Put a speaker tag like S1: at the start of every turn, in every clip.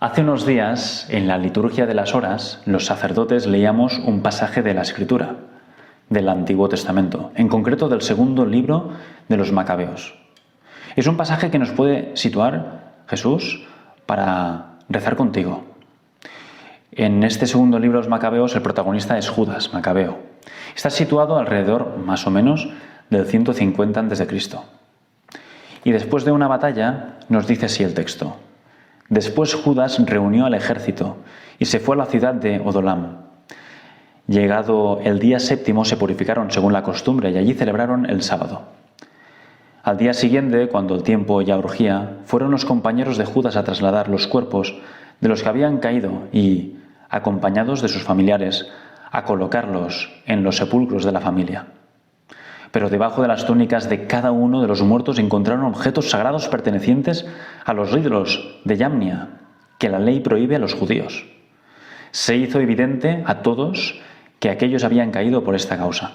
S1: Hace unos días, en la liturgia de las horas, los sacerdotes leíamos un pasaje de la Escritura, del Antiguo Testamento, en concreto del segundo libro de los Macabeos. Es un pasaje que nos puede situar, Jesús, para rezar contigo. En este segundo libro de los Macabeos, el protagonista es Judas Macabeo. Está situado alrededor, más o menos, del 150 a.C. Y después de una batalla, nos dice así el texto. Después Judas reunió al ejército y se fue a la ciudad de Odolam. Llegado el día séptimo se purificaron según la costumbre y allí celebraron el sábado. Al día siguiente, cuando el tiempo ya urgía, fueron los compañeros de Judas a trasladar los cuerpos de los que habían caído y, acompañados de sus familiares, a colocarlos en los sepulcros de la familia. Pero debajo de las túnicas de cada uno de los muertos encontraron objetos sagrados pertenecientes a los ídolos de Yamnia, que la ley prohíbe a los judíos. Se hizo evidente a todos que aquellos habían caído por esta causa.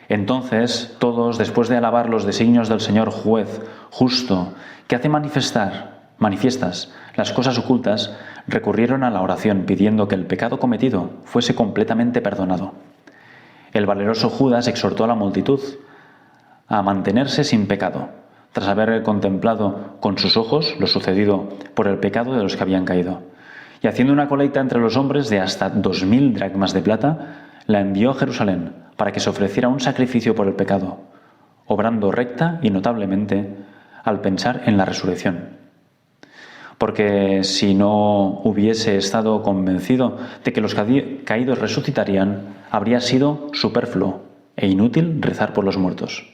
S1: Entonces todos, después de alabar los designios del Señor juez justo, que hace manifiestas las cosas ocultas, recurrieron a la oración pidiendo que el pecado cometido fuese completamente perdonado. El valeroso Judas exhortó a la multitud a mantenerse sin pecado, tras haber contemplado con sus ojos lo sucedido por el pecado de los que habían caído. Y haciendo una colecta entre los hombres de hasta 2000 dracmas de plata, la envió a Jerusalén para que se ofreciera un sacrificio por el pecado, obrando recta y notablemente al pensar en la resurrección. Porque si no hubiese estado convencido de que los caídos resucitarían, habría sido superfluo e inútil rezar por los muertos.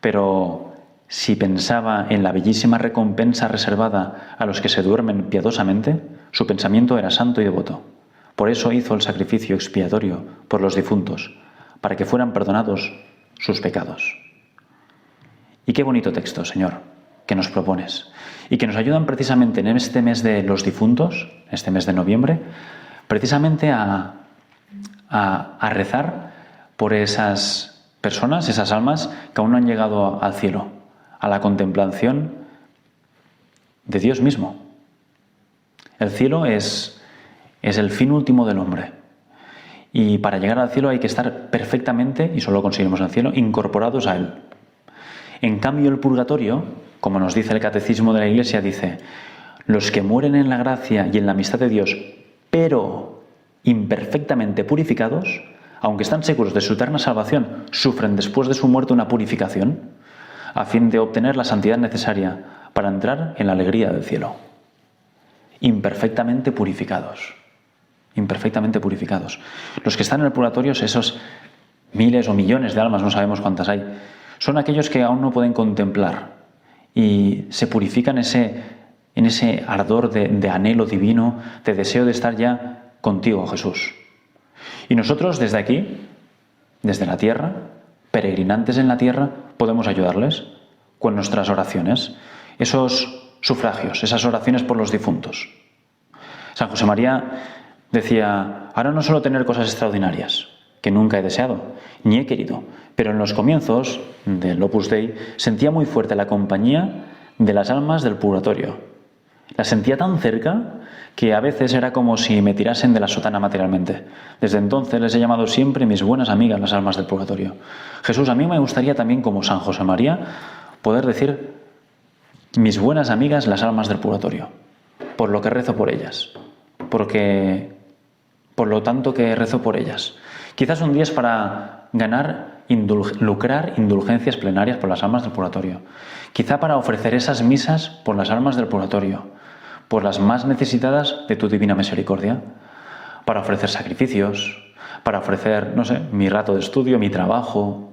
S1: Pero si pensaba en la bellísima recompensa reservada a los que se duermen piadosamente, su pensamiento era santo y devoto. Por eso hizo el sacrificio expiatorio por los difuntos, para que fueran perdonados sus pecados. Y qué bonito texto, Señor, que nos propones, y que nos ayudan precisamente en este mes de los difuntos, este mes de noviembre, precisamente a rezar por esas personas, esas almas que aún no han llegado al cielo, a la contemplación de Dios mismo. El cielo es el fin último del hombre. Y para llegar al cielo hay que estar perfectamente, y solo conseguimos el cielo, incorporados a Él. En cambio, el purgatorio, como nos dice el Catecismo de la Iglesia, dice: los que mueren en la gracia y en la amistad de Dios, pero imperfectamente purificados, aunque están seguros de su eterna salvación, sufren después de su muerte una purificación, a fin de obtener la santidad necesaria para entrar en la alegría del cielo. Imperfectamente purificados. Imperfectamente purificados. Los que están en el purgatorio, esos miles o millones de almas, no sabemos cuántas hay, son aquellos que aún no pueden contemplar y se purifican en ese ardor de anhelo divino, de deseo de estar ya contigo, Jesús. Y nosotros desde aquí, desde la tierra, peregrinantes en la tierra, podemos ayudarles con nuestras oraciones, esos sufragios, esas oraciones por los difuntos. San José María decía: ahora no suelo tener cosas extraordinarias, que nunca he deseado, ni he querido, pero en los comienzos del Opus Dei sentía muy fuerte la compañía de las almas del purgatorio. Las sentía tan cerca que a veces era como si me tirasen de la sotana materialmente. Desde entonces les he llamado siempre mis buenas amigas, las almas del purgatorio. Jesús, a mí me gustaría también, como San José María, poder decir mis buenas amigas, las almas del purgatorio, por lo que rezo por ellas, por lo tanto que rezo por ellas. Quizás un día es para lucrar indulgencias plenarias por las almas del purgatorio. Quizá para ofrecer esas misas por las almas del purgatorio, por las más necesitadas de tu divina misericordia, para ofrecer sacrificios, para ofrecer, mi rato de estudio, mi trabajo,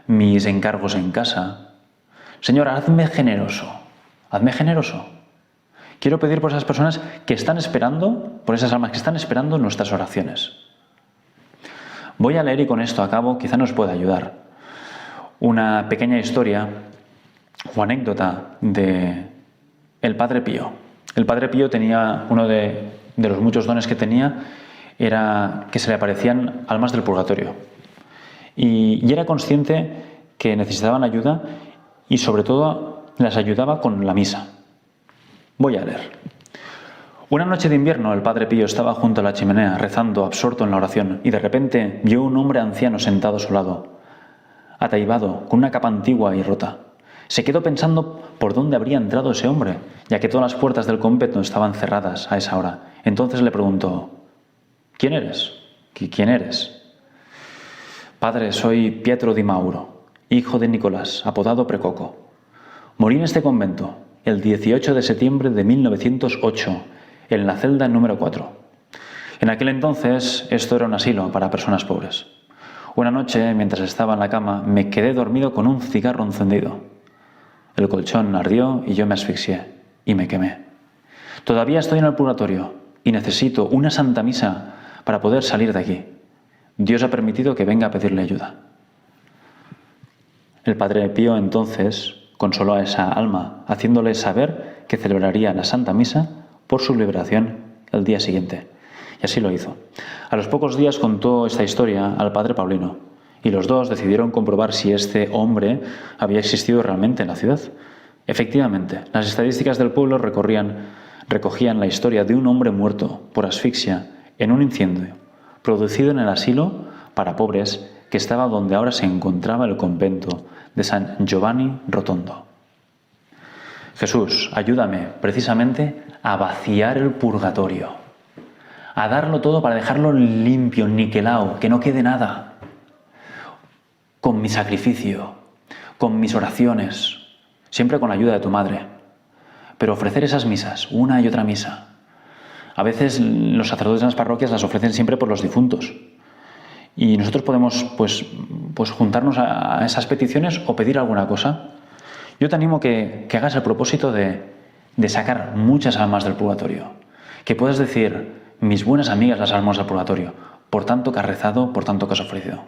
S1: mis encargos en casa. Señor, hazme generoso, hazme generoso. Quiero pedir por esas personas que están esperando, por esas almas que están esperando nuestras oraciones. Voy a leer, y con esto acabo, quizá nos pueda ayudar, una pequeña historia o anécdota de el Padre Pío. El Padre Pío tenía, uno de los muchos dones que tenía, era que se le aparecían almas del purgatorio. Y era consciente que necesitaban ayuda y sobre todo las ayudaba con la misa. Voy a leer. Una noche de invierno el padre Pío estaba junto a la chimenea rezando, absorto en la oración, y de repente vio un hombre anciano sentado a su lado, ataivado, con una capa antigua y rota. Se quedó pensando por dónde habría entrado ese hombre, ya que todas las puertas del convento estaban cerradas a esa hora. Entonces le preguntó: ¿Quién eres? ¿Quién eres? Padre, soy Pietro di Mauro, hijo de Nicolás, apodado Precoco. Morí en este convento el 18 de septiembre de 1908, en la celda número 4. En aquel entonces esto era un asilo para personas pobres. Una noche, mientras estaba en la cama, me quedé dormido con un cigarro encendido. El colchón ardió y yo me asfixié y me quemé. Todavía estoy en el purgatorio y necesito una santa misa para poder salir de aquí. Dios ha permitido que venga a pedirle ayuda. El padre Pío entonces consoló a esa alma, haciéndole saber que celebraría la Santa Misa por su liberación el día siguiente. Y así lo hizo. A los pocos días contó esta historia al padre Paulino, y los dos decidieron comprobar si este hombre había existido realmente en la ciudad. Efectivamente, las estadísticas del pueblo recogían la historia de un hombre muerto por asfixia en un incendio producido en el asilo para pobres que estaba donde ahora se encontraba el convento de San Giovanni Rotondo. Jesús, ayúdame precisamente a vaciar el purgatorio, a darlo todo para dejarlo limpio, niquelado, que no quede nada, con mi sacrificio, con mis oraciones, siempre con la ayuda de tu madre, pero ofrecer esas misas, una y otra misa. A veces los sacerdotes en las parroquias las ofrecen siempre por los difuntos. Y nosotros podemos pues juntarnos a esas peticiones o pedir alguna cosa. Yo te animo que hagas el propósito de sacar muchas almas del purgatorio. Que puedas decir: mis buenas amigas las almas del purgatorio, por tanto que has rezado, por tanto que has ofrecido.